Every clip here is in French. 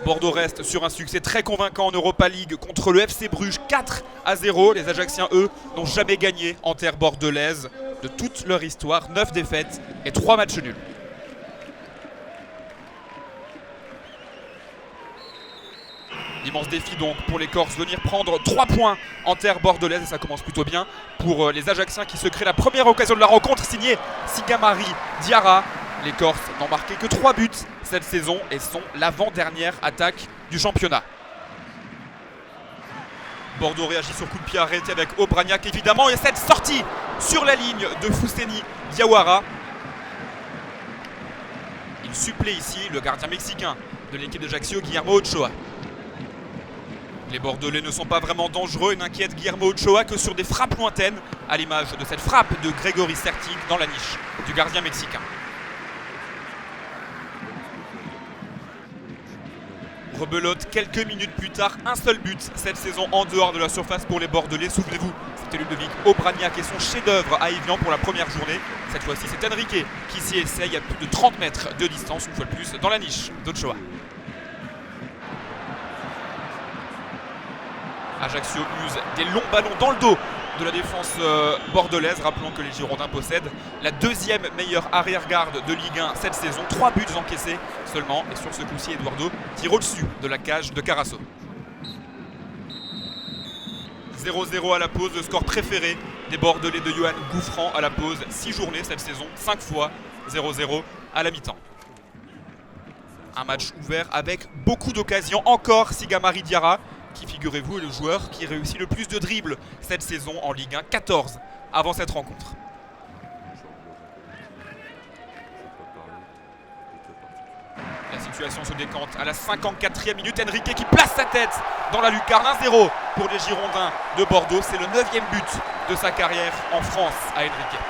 Bordeaux reste sur un succès très convaincant en Europa League contre le FC Bruges 4-0. Les Ajacciens, eux, n'ont jamais gagné en terre bordelaise de toute leur histoire. 9 défaites et 3 matchs nuls. Immense défi donc pour les Corses, venir prendre 3 points en terre bordelaise et ça commence plutôt bien pour les Ajacciens qui se créent la première occasion de la rencontre, signée Sigamari Diarra. Les Corses n'ont marqué que 3 buts cette saison et sont l'avant-dernière attaque du championnat. Bordeaux réagit sur coup de pied arrêté avec Obraniak évidemment et cette sortie sur la ligne de Fousseni Diawara. Il supplée ici le gardien mexicain de l'équipe d'Ajaccio, Guillermo Ochoa. Les Bordelais ne sont pas vraiment dangereux et n'inquiètent Guillermo Ochoa que sur des frappes lointaines, à l'image de cette frappe de Grégory Sertig dans la niche du gardien mexicain. Rebelote quelques minutes plus tard, un seul but cette saison en dehors de la surface pour les Bordelais. Souvenez-vous, c'était Ludovic Obraniak et son chef-d'œuvre à Evian pour la première journée. Cette fois-ci, c'est Enrique qui s'y essaye à plus de 30 mètres de distance, une fois de plus, dans la niche d'Ochoa. Ajaccio use des longs ballons dans le dos de la défense bordelaise. Rappelons que les Girondins possèdent la deuxième meilleure arrière-garde de Ligue 1 cette saison. 3 buts encaissés seulement. Et sur ce coup-ci, Eduardo tire au-dessus de la cage de Carasso. 0-0 à la pause, le score préféré des Bordelais de Yohan Gouffran à la pause. 6 journées cette saison, 5 fois 0-0 à la mi-temps. Un match ouvert avec beaucoup d'occasions. Encore Sigamari Diarra, qui, figurez-vous, est le joueur qui réussit le plus de dribbles cette saison en Ligue 1, 14 avant cette rencontre. La situation se décante à la 54e minute. Enrique qui place sa tête dans la lucarne. 1-0 pour les Girondins de Bordeaux. C'est le 9e but de sa carrière en France à Enrique.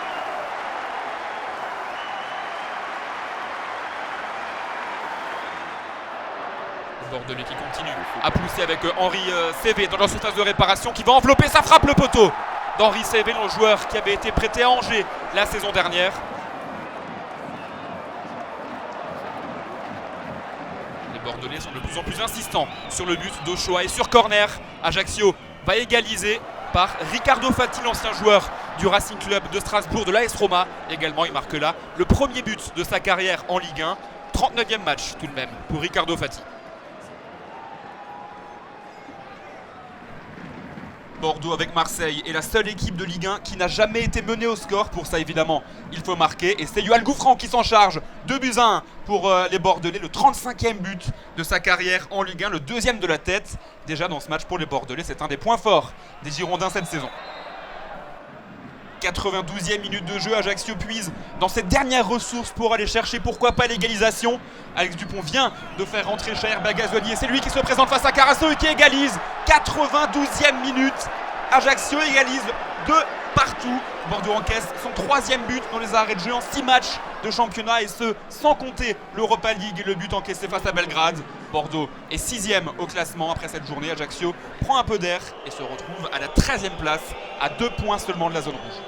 Bordelais qui continue à pousser avec Henri Cévé dans leur surface de réparation qui va envelopper, ça frappe le poteau d'Henri Cévé, le joueur qui avait été prêté à Angers la saison dernière. Les Bordelais sont de plus en plus insistants sur le but d'Ochoa et sur corner, Ajaccio va égaliser par Ricardo Fati, l'ancien joueur du Racing Club de Strasbourg, de l'AS Roma. Également, il marque là le premier but de sa carrière en Ligue 1. 39e match tout de même pour Ricardo Fati. Bordeaux avec Marseille est la seule équipe de Ligue 1 qui n'a jamais été menée au score. Pour ça, évidemment, il faut marquer. Et c'est Yohan Gouffran qui s'en charge. 2-1 pour les Bordelais. Le 35e but de sa carrière en Ligue 1. Le deuxième de la tête. Déjà dans ce match pour les Bordelais, c'est un des points forts des Girondins cette saison. 92e minute de jeu, Ajaccio puise dans ses dernières ressources pour aller chercher, pourquoi pas, l'égalisation. Alex Dupont vient de faire rentrer Chaer Bagazouani et c'est lui qui se présente face à Carasso et qui égalise. 92e minute, Ajaccio égalise de partout. Bordeaux encaisse son 3e but dans les arrêts de jeu en 6 matchs de championnat et ce sans compter l'Europa League et le but encaissé face à Belgrade. Bordeaux est 6e au classement après cette journée. Ajaccio prend un peu d'air et se retrouve à la 13e place, à 2 points seulement de la zone rouge.